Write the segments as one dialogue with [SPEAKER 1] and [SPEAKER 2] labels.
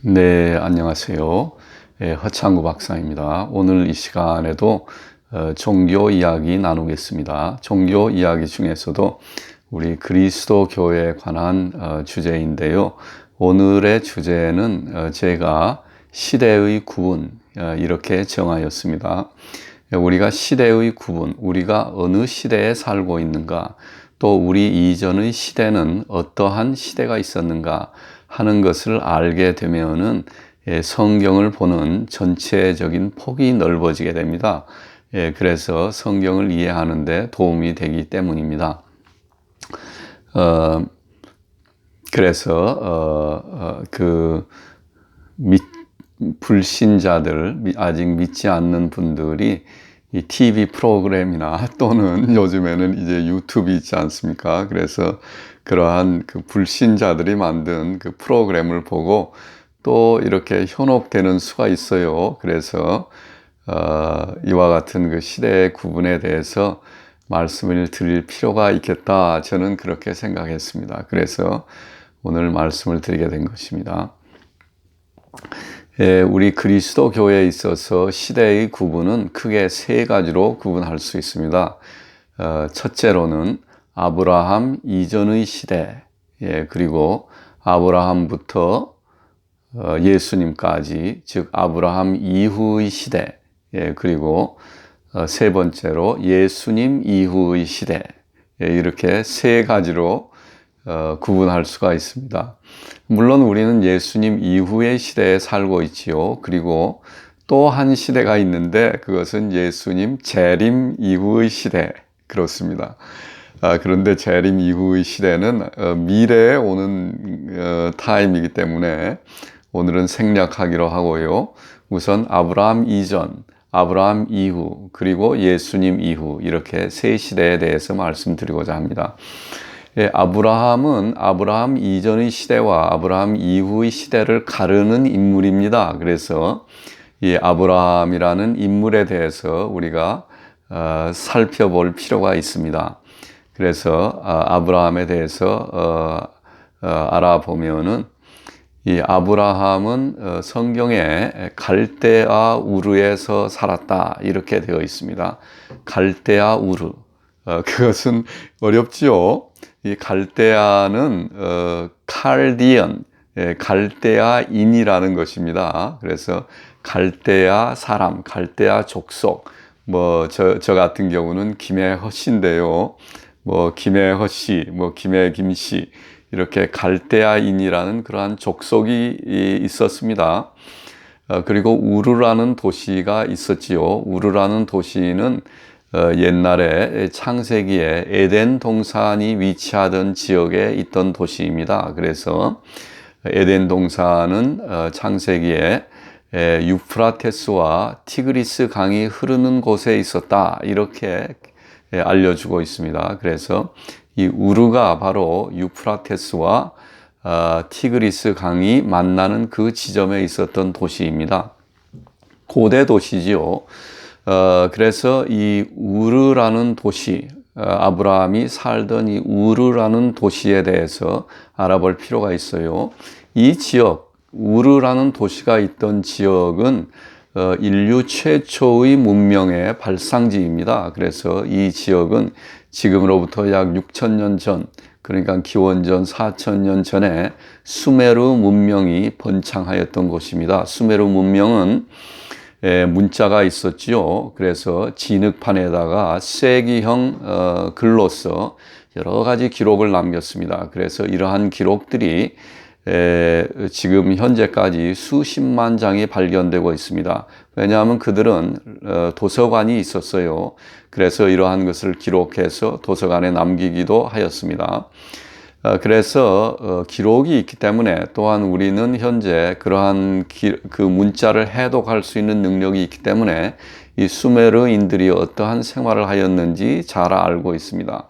[SPEAKER 1] 네, 안녕하세요. 허창구 박사입니다. 오늘 이 시간에도 종교 이야기 나누겠습니다. 종교 이야기 중에서도 우리 그리스도 교회에 관한 주제인데요. 오늘의 주제는 제가 시대의 구분 이렇게 정하였습니다. 우리가 시대의 구분, 우리가 어느 시대에 살고 있는가, 또 우리 이전의 시대는 어떠한 시대가 있었는가 하는 것을 알게 되면은 성경을 보는 전체적인 폭이 넓어지게 됩니다. 그래서 성경을 이해하는 데 도움이 되기 때문입니다. 그래서 불신자들, 아직 믿지 않는 분들이 이 TV 프로그램이나 또는 요즘에는 이제 유튜브 있지 않습니까? 그래서 그러한 그 불신자들이 만든 그 프로그램을 보고 또 이렇게 현혹되는 수가 있어요. 그래서 이와 같은 그 시대의 구분에 대해서 말씀을 드릴 필요가 있겠다. 저는 그렇게 생각했습니다. 그래서 오늘 말씀을 드리게 된 것입니다. 우리 그리스도 교회에 있어서 시대의 구분은 크게 세 가지로 구분할 수 있습니다. 첫째로는 아브라함 이전의 시대, 그리고 아브라함부터 예수님까지, 즉 아브라함 이후의 시대, 그리고 세 번째로 예수님 이후의 시대, 이렇게 세 가지로 구분할 수가 있습니다. 물론 우리는 예수님 이후의 시대에 살고 있지요. 그리고 또 한 시대가 있는데 그것은 예수님 재림 이후의 시대, 그렇습니다. 그런데 재림 이후의 시대는 미래에 오는 타임이기 때문에 오늘은 생략하기로 하고요. 우선 아브라함 이전, 아브라함 이후, 그리고 예수님 이후, 이렇게 세 시대에 대해서 말씀드리고자 합니다. 아브라함은 아브라함 이전의 시대와 아브라함 이후의 시대를 가르는 인물입니다. 그래서 이 아브라함이라는 인물에 대해서 우리가 살펴볼 필요가 있습니다. 그래서 아브라함에 대해서 알아보면은 이 아브라함은 성경에 갈대아 우르에서 살았다 이렇게 되어 있습니다. 갈대아 우르, 그것은 어렵지요. 이 갈대아는 칼디언, 갈대아인이라는 것입니다. 그래서 갈대아 사람, 갈대아 족속, 저 같은 경우는 김해허씨인데요. 김해허씨, 김해김씨, 이렇게 갈대아인이라는 그러한 족속이 있었습니다. 그리고 우르라는 도시가 있었지요. 우르라는 도시는 옛날에 창세기에 에덴 동산이 위치하던 지역에 있던 도시입니다. 그래서 에덴 동산은 창세기에 유프라테스와 티그리스 강이 흐르는 곳에 있었다, 이렇게 알려주고 있습니다. 그래서 이 우르가 바로 유프라테스와 티그리스 강이 만나는 그 지점에 있었던 도시입니다. 고대 도시지요. 그래서 이 우르라는 도시, 아브라함이 살던 이 우르라는 도시에 대해서 알아볼 필요가 있어요. 이 지역, 우르라는 도시가 있던 지역은 인류 최초의 문명의 발상지입니다. 그래서 이 지역은 지금으로부터 약 6,000년 전, 그러니까 기원전 4,000년 전에 수메르 문명이 번창하였던 곳입니다. 수메르 문명은 문자가 있었지요. 그래서 진흙판에다가 쐐기형 글로써 여러 가지 기록을 남겼습니다. 그래서 이러한 기록들이 지금 현재까지 수십만 장이 발견되고 있습니다. 왜냐하면 그들은 도서관이 있었어요. 그래서 이러한 것을 기록해서 도서관에 남기기도 하였습니다. 그래서 기록이 있기 때문에, 또한 우리는 현재 그러한 그 문자를 해독할 수 있는 능력이 있기 때문에 이 수메르인들이 어떠한 생활을 하였는지 잘 알고 있습니다.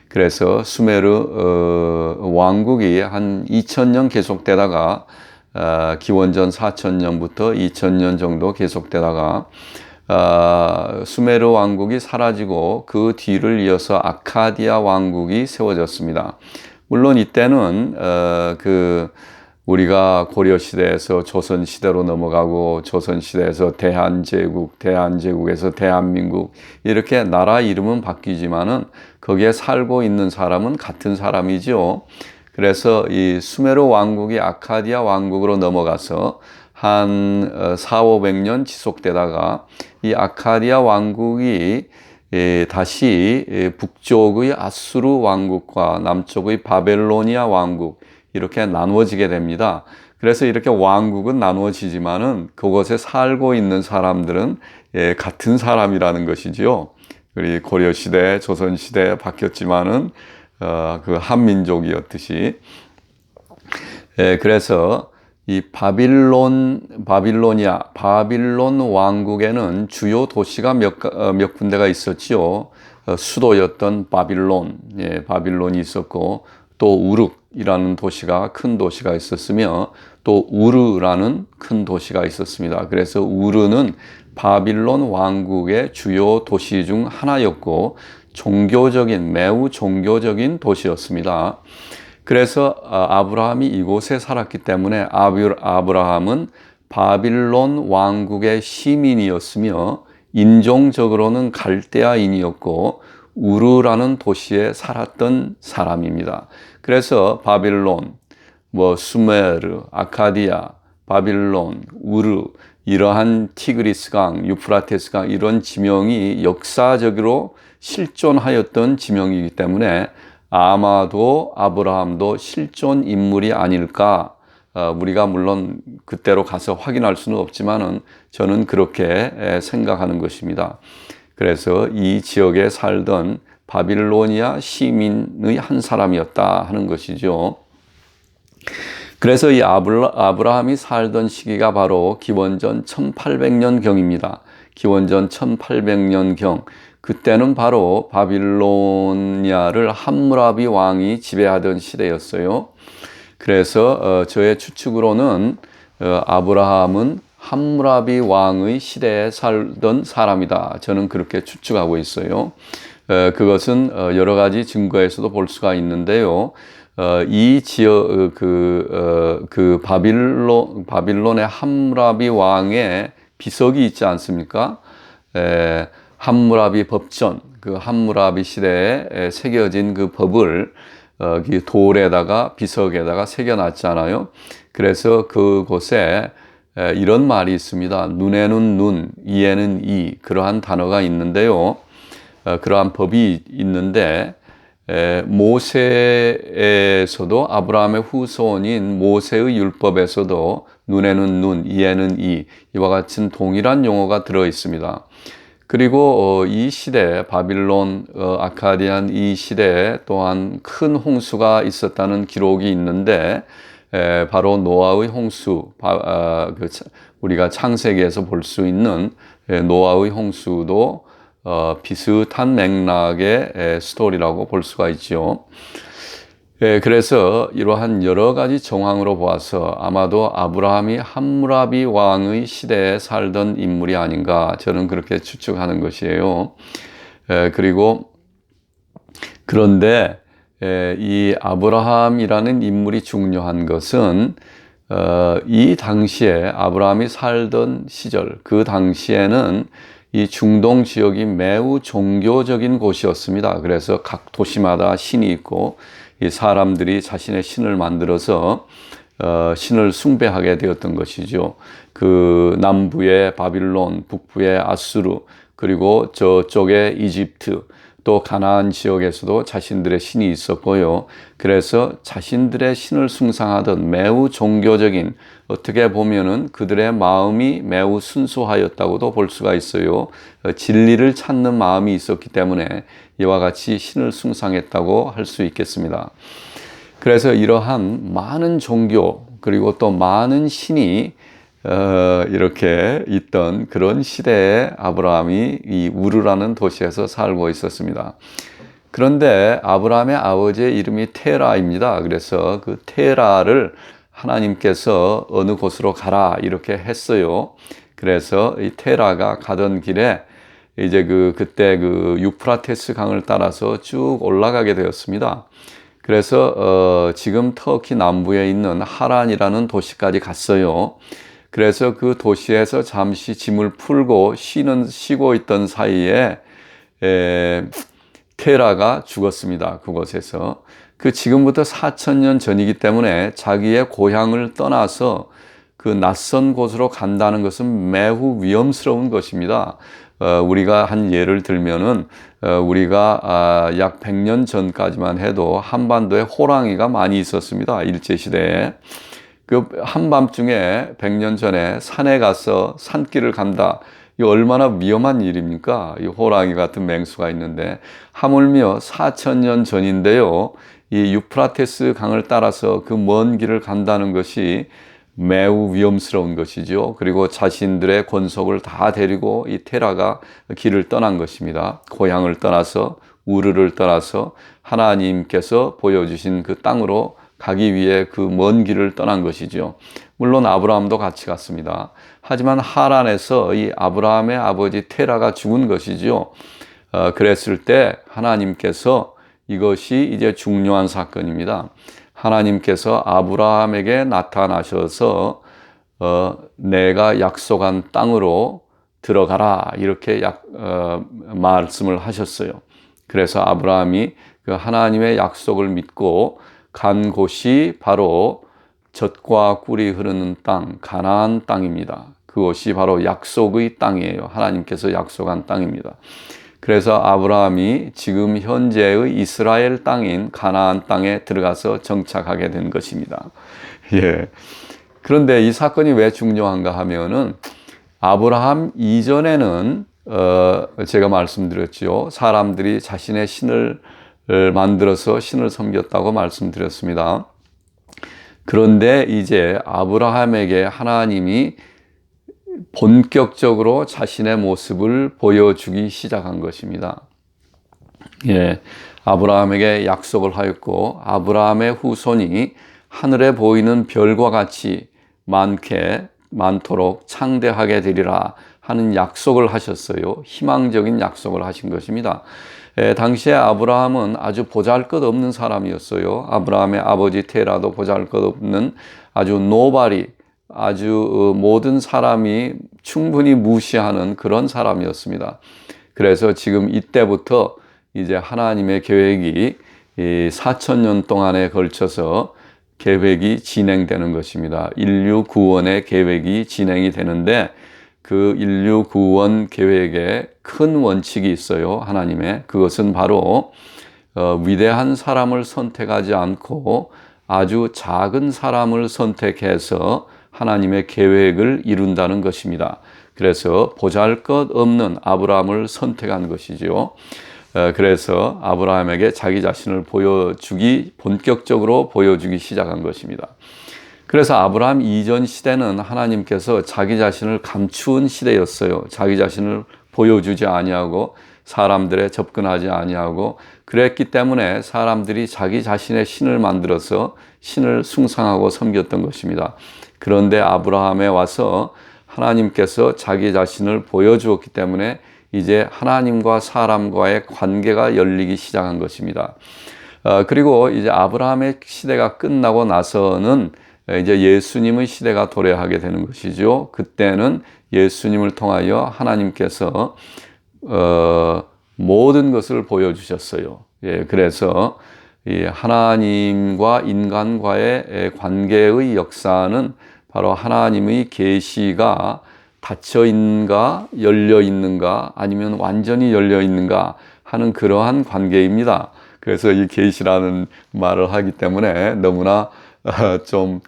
[SPEAKER 1] 그래서 수메르 왕국이 한 2000년 계속되다가 기원전 4000년부터 2000년 정도 계속되다가 수메르 왕국이 사라지고 그 뒤를 이어서 아카디아 왕국이 세워졌습니다. 물론 이때는 우리가 고려시대에서 조선시대로 넘어가고 조선시대에서 대한제국, 대한제국에서 대한민국 이렇게 나라 이름은 바뀌지만은 거기에 살고 있는 사람은 같은 사람이죠. 그래서 이 수메르 왕국이 아카디아 왕국으로 넘어가서 한 400~500년 지속되다가 이 아카디아 왕국이 다시 북쪽의 아수르 왕국과 남쪽의 바벨로니아 왕국 이렇게 나누어지게 됩니다. 그래서 이렇게 왕국은 나누어지지만은 그곳에 살고 있는 사람들은 같은 사람이라는 것이지요. 그리고 고려시대, 조선시대 바뀌었지만은 그 한민족이었듯이. 그래서 이 바빌론 왕국에는 주요 도시가 몇 군데가 있었지요. 수도였던 바빌론이 있었고, 또 우르크이라는 도시가 큰 도시가 있었으며, 또 우르라는 큰 도시가 있었습니다. 그래서 우르는 바빌론 왕국의 주요 도시 중 하나였고, 매우 종교적인 도시였습니다. 그래서 아브라함이 이곳에 살았기 때문에 아브라함은 바빌론 왕국의 시민이었으며 인종적으로는 갈대아인이었고 우르라는 도시에 살았던 사람입니다. 그래서 바빌론, 수메르, 아카디아, 바빌론, 우르 이러한 티그리스강, 유프라테스강 이런 지명이 역사적으로 실존하였던 지명이기 때문에 아마도 아브라함도 실존 인물이 아닐까. 우리가 물론 그때로 가서 확인할 수는 없지만은 저는 그렇게 생각하는 것입니다. 그래서 이 지역에 살던 바빌로니아 시민의 한 사람이었다 하는 것이죠. 그래서 이 아브라함이 살던 시기가 바로 기원전 1800년경입니다. 기원전 1800년경. 그때는 바로 바빌로니아를 함무라비 왕이 지배하던 시대였어요. 그래서 저의 추측으로는 아브라함은 함무라비 왕의 시대에 살던 사람이다. 저는 그렇게 추측하고 있어요. 그것은 여러 가지 증거에서도 볼 수가 있는데요. 이 지역 바빌론의 함무라비 왕의 비석이 있지 않습니까? 함무라비 법전, 그 함무라비 시대에 새겨진 그 법을 돌에다가 비석에다가 새겨놨잖아요. 그래서 그곳에 이런 말이 있습니다. 눈에는 눈, 이에는 이, 그러한 단어가 있는데요. 그러한 법이 있는데 모세에서도 아브라함의 후손인 모세의 율법에서도 눈에는 눈, 이에는 이, 이와 같은 동일한 용어가 들어 있습니다. 그리고 이 시대 바빌론 아카디안 이 시대에 또한 큰 홍수가 있었다는 기록이 있는데 바로 노아의 홍수, 우리가 창세기에서 볼 수 있는 노아의 홍수도 비슷한 맥락의 스토리라고 볼 수가 있죠. 그래서 이러한 여러 가지 정황으로 보아서 아마도 아브라함이 함무라비 왕의 시대에 살던 인물이 아닌가 저는 그렇게 추측하는 것이에요. 그런데 이 아브라함이라는 인물이 중요한 것은 이 당시에 아브라함이 살던 시절, 그 당시에는 이 중동 지역이 매우 종교적인 곳이었습니다. 그래서 각 도시마다 신이 있고 이 사람들이 자신의 신을 만들어서 신을 숭배하게 되었던 것이죠. 그 남부의 바빌론, 북부의 아수르, 그리고 저쪽에 이집트, 또 가나안 지역에서도 자신들의 신이 있었고요. 그래서 자신들의 신을 숭상하던 매우 종교적인, 어떻게 보면은 그들의 마음이 매우 순수하였다고도 볼 수가 있어요. 진리를 찾는 마음이 있었기 때문에 이와 같이 신을 숭상했다고 할 수 있겠습니다. 그래서 이러한 많은 종교 그리고 또 많은 신이 이렇게 있던 그런 시대에 아브라함이 이 우르라는 도시에서 살고 있었습니다. 그런데 아브라함의 아버지의 이름이 테라입니다. 그래서 그 테라를 하나님께서 어느 곳으로 가라 이렇게 했어요. 그래서 이 테라가 가던 길에 이제 그때 유프라테스 강을 따라서 쭉 올라가게 되었습니다. 그래서 지금 터키 남부에 있는 하란이라는 도시까지 갔어요. 그래서 그 도시에서 잠시 짐을 풀고 쉬고 있던 사이에 테라가 죽었습니다. 그곳에서. 지금부터 4,000년 전이기 때문에 자기의 고향을 떠나서 그 낯선 곳으로 간다는 것은 매우 위험스러운 것입니다. 우리가 한 예를 들면은 우리가 약 100년 전까지만 해도 한반도에 호랑이가 많이 있었습니다. 일제시대에. 한밤중에 100년 전에 산에 가서 산길을 간다. 이 얼마나 위험한 일입니까? 이 호랑이 같은 맹수가 있는데, 하물며 4,000년 전인데요. 이 유프라테스 강을 따라서 그 먼 길을 간다는 것이 매우 위험스러운 것이죠. 그리고 자신들의 권속을 다 데리고 이 테라가 길을 떠난 것입니다. 고향을 떠나서, 우르를 떠나서 하나님께서 보여주신 그 땅으로 가기 위해 그 먼 길을 떠난 것이죠. 물론 아브라함도 같이 갔습니다. 하지만 하란에서 이 아브라함의 아버지 테라가 죽은 것이죠. 그랬을 때 하나님께서, 이것이 이제 중요한 사건입니다. 하나님께서 아브라함에게 나타나셔서 내가 약속한 땅으로 들어가라, 이렇게 말씀을 하셨어요. 그래서 아브라함이 그 하나님의 약속을 믿고 간 곳이 바로 젖과 꿀이 흐르는 땅, 가나안 땅입니다. 그것이 바로 약속의 땅이에요. 하나님께서 약속한 땅입니다. 그래서 아브라함이 지금 현재의 이스라엘 땅인 가나안 땅에 들어가서 정착하게 된 것입니다. 예. 그런데 이 사건이 왜 중요한가 하면은, 아브라함 이전에는 제가 말씀드렸죠. 사람들이 자신의 신을 만들어서 신을 섬겼다고 말씀드렸습니다. 그런데 이제 아브라함에게 하나님이 본격적으로 자신의 모습을 보여주기 시작한 것입니다. 예, 아브라함에게 약속을 하였고, 아브라함의 후손이 하늘에 보이는 별과 같이 많도록 창대하게 되리라 하는 약속을 하셨어요. 희망적인 약속을 하신 것입니다. 당시에 아브라함은 아주 보잘것없는 사람이었어요. 아브라함의 아버지 테라도 보잘것없는 아주 노바리, 아주 모든 사람이 충분히 무시하는 그런 사람이었습니다. 그래서 지금 이때부터 이제 하나님의 계획이 4,000년 동안에 걸쳐서 계획이 진행되는 것입니다. 인류 구원의 계획이 진행이 되는데, 그 인류 구원 계획에 큰 원칙이 있어요. 하나님의. 그것은 바로 위대한 사람을 선택하지 않고 아주 작은 사람을 선택해서 하나님의 계획을 이룬다는 것입니다. 그래서 보잘것없는 아브라함을 선택한 것이죠. 그래서 아브라함에게 자기 자신을 본격적으로 보여주기 시작한 것입니다. 그래서 아브라함 이전 시대는 하나님께서 자기 자신을 감추은 시대였어요. 자기 자신을 보여주지 아니하고 사람들에 접근하지 아니하고, 그랬기 때문에 사람들이 자기 자신의 신을 만들어서 신을 숭상하고 섬겼던 것입니다. 그런데 아브라함에 와서 하나님께서 자기 자신을 보여주었기 때문에 이제 하나님과 사람과의 관계가 열리기 시작한 것입니다. 그리고 이제 아브라함의 시대가 끝나고 나서는 이제 예수님의 시대가 도래하게 되는 것이죠. 그때는 예수님을 통하여 하나님께서 모든 것을 보여주셨어요. 예, 그래서 이 하나님과 인간과의 관계의 역사는 바로 하나님의 계시가 닫혀 있는가, 열려 있는가, 아니면 완전히 열려 있는가 하는 그러한 관계입니다. 그래서 이 계시라는 말을 하기 때문에 너무나 좀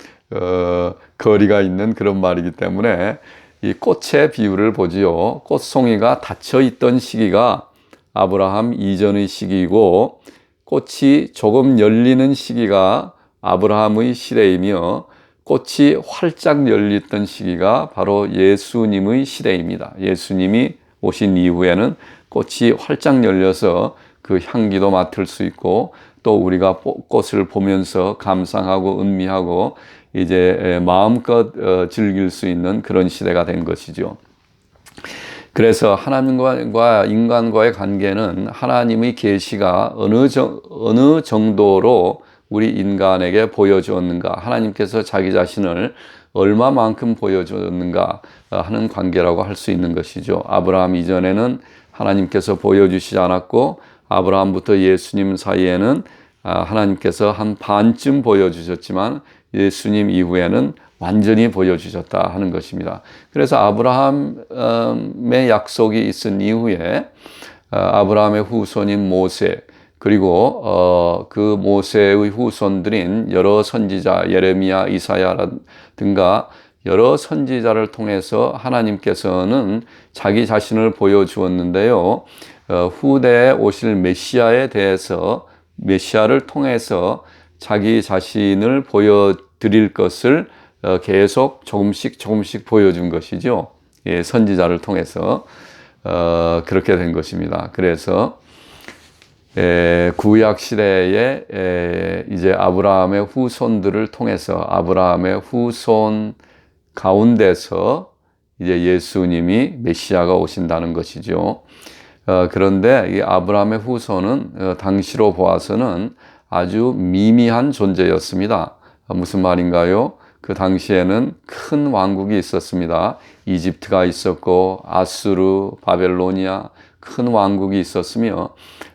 [SPEAKER 1] 거리가 있는 그런 말이기 때문에, 이 꽃의 비유를 보지요. 꽃송이가 닫혀 있던 시기가 아브라함 이전의 시기이고, 꽃이 조금 열리는 시기가 아브라함의 시대이며, 꽃이 활짝 열렸던 시기가 바로 예수님의 시대입니다. 예수님이 오신 이후에는 꽃이 활짝 열려서 그 향기도 맡을 수 있고, 또 우리가 꽃을 보면서 감상하고 음미하고 이제 마음껏 즐길 수 있는 그런 시대가 된 것이죠. 그래서 하나님과 인간과의 관계는 하나님의 계시가 어느 정도로 우리 인간에게 보여주었는가, 하나님께서 자기 자신을 얼마만큼 보여주었는가 하는 관계라고 할 수 있는 것이죠. 아브라함 이전에는 하나님께서 보여주시지 않았고, 아브라함부터 예수님 사이에는 하나님께서 한 반쯤 보여주셨지만 예수님 이후에는 완전히 보여주셨다 하는 것입니다. 그래서 아브라함의 약속이 있은 이후에 아브라함의 후손인 모세, 그리고 그 모세의 후손들인 여러 선지자, 예레미야, 이사야라든가 여러 선지자를 통해서 하나님께서는 자기 자신을 보여주었는데요. 후대에 오실 메시아에 대해서, 메시아를 통해서 자기 자신을 보여드릴 것을 계속 조금씩 보여준 것이죠. 예, 선지자를 통해서 그렇게 된 것입니다. 그래서 구약 시대에 이제 아브라함의 후손들을 통해서, 아브라함의 후손 가운데서 이제 예수님이 메시아가 오신다는 것이죠. 그런데 이 아브라함의 후손은 당시로 보아서는 아주 미미한 존재였습니다. 무슨 말인가요? 그 당시에는 큰 왕국이 있었습니다. 이집트가 있었고 아수르, 바벨로니아 큰 왕국이 있었으며,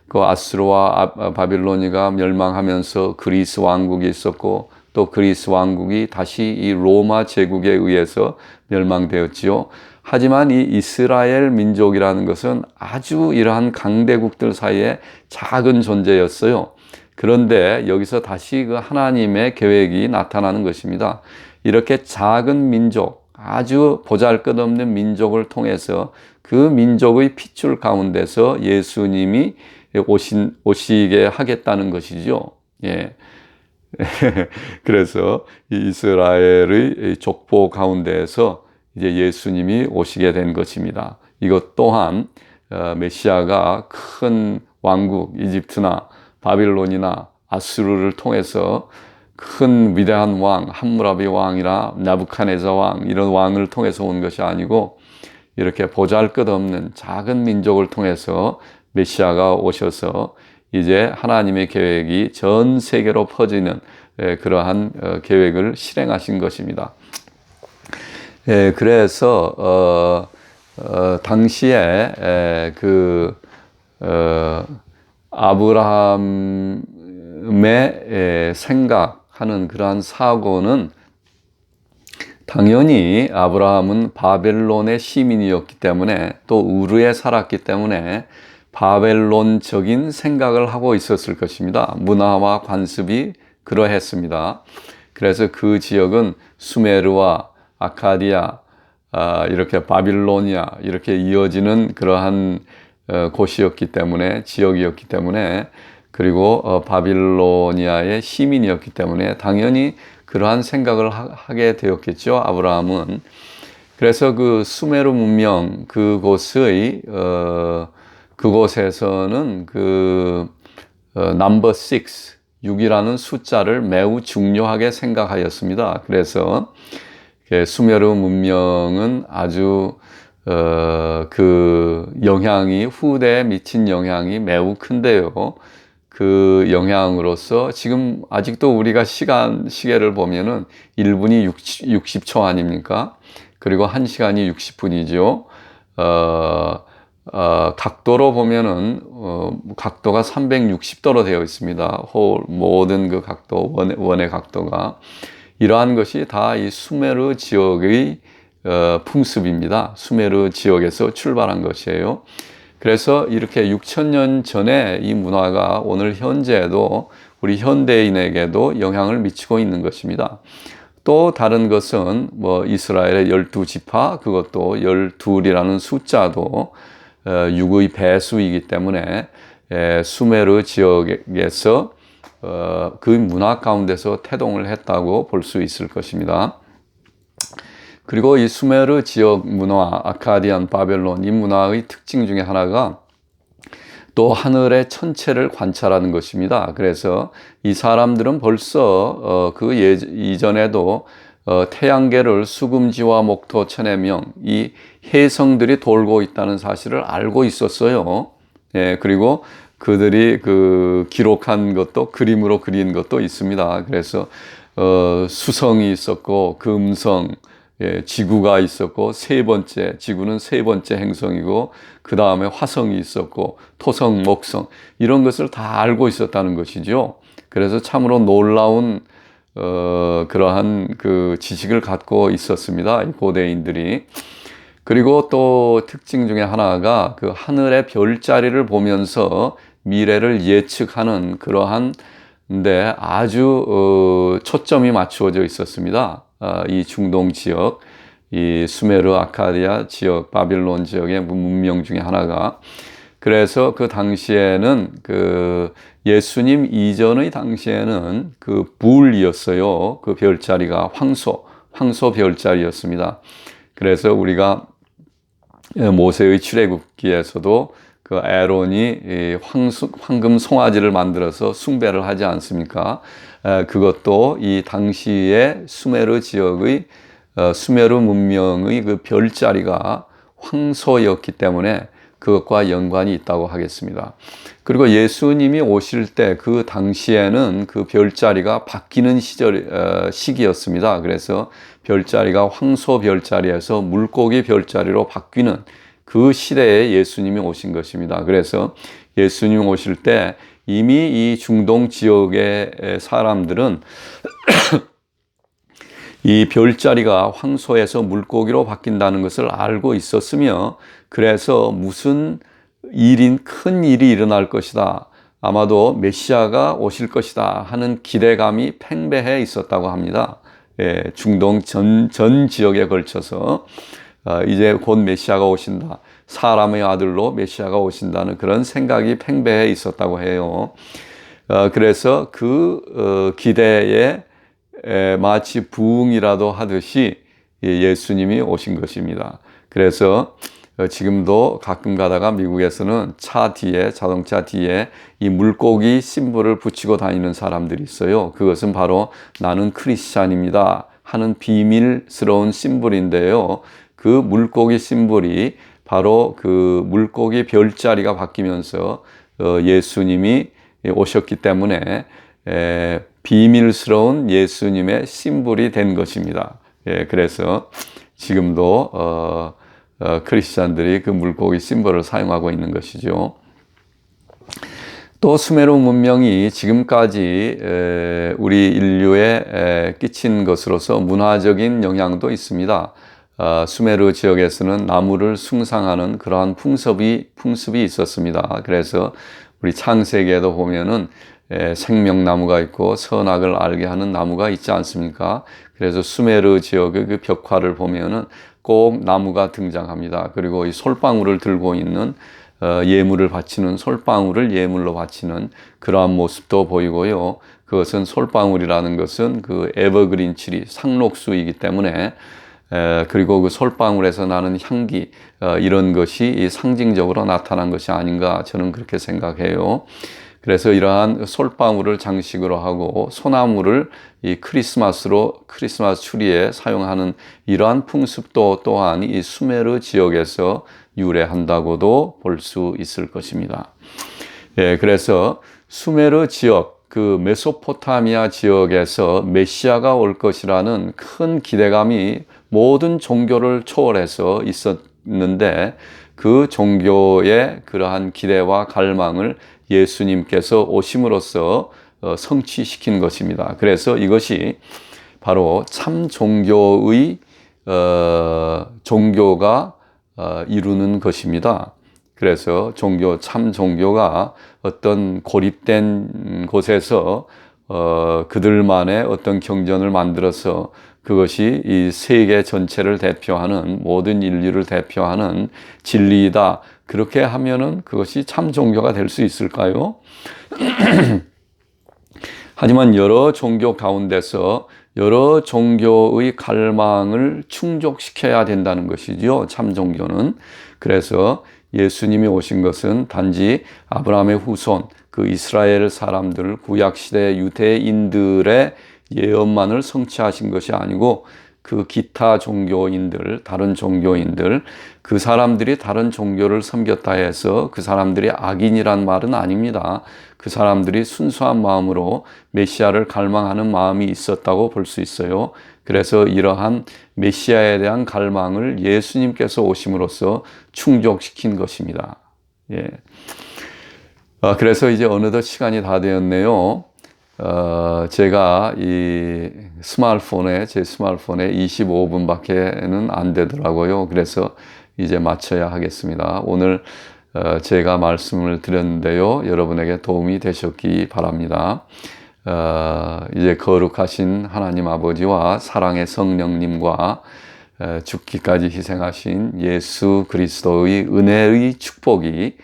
[SPEAKER 1] 그 아수르와 바빌로니가 멸망하면서 그리스 왕국이 있었고, 또 그리스 왕국이 다시 이 로마 제국에 의해서 멸망되었지요. 하지만 이 이스라엘 민족이라는 것은 아주 이러한 강대국들 사이에 작은 존재였어요. 그런데 여기서 다시 그 하나님의 계획이 나타나는 것입니다. 이렇게 작은 민족, 아주 보잘것없는 민족을 통해서 그 민족의 핏줄 가운데서 예수님이 오시게 하겠다는 것이죠. 예. 그래서 이 이스라엘의 족보 가운데에서 이제 예수님이 오시게 된 것입니다. 이것 또한 메시아가 큰 왕국, 이집트나 바빌론이나 아수르를 통해서 큰 위대한 왕, 함무라비 왕이나 나부카네자 왕, 이런 왕을 통해서 온 것이 아니고, 이렇게 보잘것없는 작은 민족을 통해서 메시아가 오셔서 이제 하나님의 계획이 전 세계로 퍼지는 그러한 계획을 실행하신 것입니다. 그래서 당시에 아브라함의 생각하는 그러한 사고는, 당연히 아브라함은 바벨론의 시민이었기 때문에, 또 우르에 살았기 때문에 바벨론적인 생각을 하고 있었을 것입니다. 문화와 관습이 그러했습니다. 그래서 그 지역은 수메르와 아카디아, 이렇게 바빌로니아, 이렇게 이어지는 그러한 곳이었기 때문에, 지역이었기 때문에, 그리고 바빌로니아의 시민이었기 때문에 당연히 그러한 생각을 하게 되었겠죠, 아브라함은. 그래서 그 수메르 문명 그곳의 그곳에서는 넘버 6이라는 숫자를 매우 중요하게 생각하였습니다. 그래서 수메르 문명은 아주 그 영향이, 후대에 미친 영향이 매우 큰데요. 그 영향으로서 지금 아직도 우리가 시계를 보면은 1분이 60초 아닙니까? 그리고 1시간이 60분이죠. 각도로 보면은 각도가 360도로 되어 있습니다. 모든 그 각도, 원의 각도가. 이러한 것이 다 이 수메르 지역의 풍습입니다. 수메르 지역에서 출발한 것이에요. 그래서 이렇게 6,000년 전에 이 문화가 오늘 현재에도 우리 현대인에게도 영향을 미치고 있는 것입니다. 또 다른 것은 이스라엘의 12지파, 그것도 12이라는 숫자도 6의 배수이기 때문에 수메르 지역에서 그 문화 가운데서 태동을 했다고 볼 수 있을 것입니다. 그리고 이 수메르 지역 문화, 아카디안, 바벨론, 이 문화의 특징 중에 하나가 또 하늘의 천체를 관찰하는 것입니다. 그래서 이 사람들은 벌써 그 이전에도 태양계를 수금지와 목토, 천해명, 이 혜성들이 돌고 있다는 사실을 알고 있었어요. 예, 그리고 그들이 그 기록한 것도 그림으로 그린 것도 있습니다. 그래서 수성이 있었고 금성, 예, 지구가 있었고 지구는 세 번째 행성이고 그 다음에 화성이 있었고 토성, 목성 이런 것을 다 알고 있었다는 것이죠. 그래서 참으로 놀라운 그러한 그 지식을 갖고 있었습니다. 이 고대인들이. 그리고 또 특징 중에 하나가 그 하늘의 별자리를 보면서 미래를 예측하는 그러한데 아주 초점이 맞추어져 있었습니다. 이 중동 지역, 이 수메르, 아카디아 지역, 바빌론 지역의 문명 중에 하나가. 그래서 그 당시에는 그 예수님 이전의 당시에는 그 불이었어요. 그 별자리가 황소 별자리였습니다. 그래서 우리가 모세의 출애굽기에서도 그 아론이 황금 송아지를 만들어서 숭배를 하지 않습니까? 그것도 이 당시의 수메르 지역의 수메르 문명의 그 별자리가 황소였기 때문에 그것과 연관이 있다고 하겠습니다. 그리고 예수님이 오실 때 그 당시에는 그 별자리가 바뀌는 시기였습니다. 그래서 별자리가 황소 별자리에서 물고기 별자리로 바뀌는 그 시대에 예수님이 오신 것입니다. 그래서 예수님 오실 때 이미 이 중동 지역의 사람들은 이 별자리가 황소에서 물고기로 바뀐다는 것을 알고 있었으며 그래서 무슨 큰 일이 일어날 것이다. 아마도 메시아가 오실 것이다 하는 기대감이 팽배해 있었다고 합니다. 예, 중동 전 지역에 걸쳐서 이제 곧 메시아가 오신다. 사람의 아들로 메시아가 오신다는 그런 생각이 팽배해 있었다고 해요. 그래서 그 기대에 마치 부흥이라도 하듯이 예수님이 오신 것입니다. 그래서 지금도 가끔 가다가 미국에서는 자동차 뒤에 이 물고기 심볼을 붙이고 다니는 사람들이 있어요. 그것은 바로 나는 크리스찬입니다 하는 비밀스러운 심볼인데요. 그 물고기 심볼이 바로 그 물고기 별자리가 바뀌면서 예수님이 오셨기 때문에 비밀스러운 예수님의 심볼이 된 것입니다. 예, 그래서 지금도 크리스찬들이 그 물고기 심볼을 사용하고 있는 것이죠. 또 수메르 문명이 지금까지 우리 인류에 끼친 것으로서 문화적인 영향도 있습니다. 수메르 지역에서는 나무를 숭상하는 그러한 풍습이 있었습니다. 그래서 우리 창세기에도 보면은 생명나무가 있고 선악을 알게 하는 나무가 있지 않습니까? 그래서 수메르 지역의 그 벽화를 보면은 꼭 나무가 등장합니다. 그리고 이 솔방울을 들고 있는 예물을 바치는 솔방울을 예물로 바치는 그러한 모습도 보이고요. 그것은 솔방울이라는 것은 그 에버그린 트리, 상록수이기 때문에 그리고 그 솔방울에서 나는 향기 이런 것이 상징적으로 나타난 것이 아닌가 저는 그렇게 생각해요. 그래서 이러한 솔방울을 장식으로 하고 소나무를 이 크리스마스 추리에 사용하는 이러한 풍습도 또한 이 수메르 지역에서 유래한다고도 볼 수 있을 것입니다. 예, 그래서 수메르 지역, 그 메소포타미아 지역에서 메시아가 올 것이라는 큰 기대감이 모든 종교를 초월해서 있었는데 그 종교의 그러한 기대와 갈망을 예수님께서 오심으로써 성취시킨 것입니다. 그래서 이것이 바로 참 종교의 종교가 이루는 것입니다. 그래서 참 종교가 어떤 고립된 곳에서 그들만의 어떤 경전을 만들어서 그것이 이 세계 전체를 대표하는 모든 인류를 대표하는 진리이다. 그렇게 하면은 그것이 참 종교가 될 수 있을까요? 하지만 여러 종교 가운데서 여러 종교의 갈망을 충족시켜야 된다는 것이죠. 참 종교는. 그래서 예수님이 오신 것은 단지 아브라함의 후손, 그 이스라엘 사람들, 구약시대 유대인들의 예언만을 성취하신 것이 아니고 그 기타 종교인들, 다른 종교인들, 그 사람들이 다른 종교를 섬겼다 해서 그 사람들이 악인이란 말은 아닙니다. 그 사람들이 순수한 마음으로 메시아를 갈망하는 마음이 있었다고 볼 수 있어요. 그래서 이러한 메시아에 대한 갈망을 예수님께서 오심으로써 충족시킨 것입니다. 예. 그래서 이제 어느덧 시간이 다 되었네요. 제가 제 스마트폰에 25분밖에는 안 되더라고요. 그래서 이제 마쳐야 하겠습니다. 오늘 제가 말씀을 드렸는데요. 여러분에게 도움이 되셨기 바랍니다. 이제 거룩하신 하나님 아버지와 사랑의 성령님과 죽기까지 희생하신 예수 그리스도의 은혜의 축복이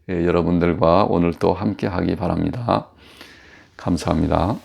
[SPEAKER 1] 여러분들과 오늘 또 함께 하기 바랍니다. 감사합니다.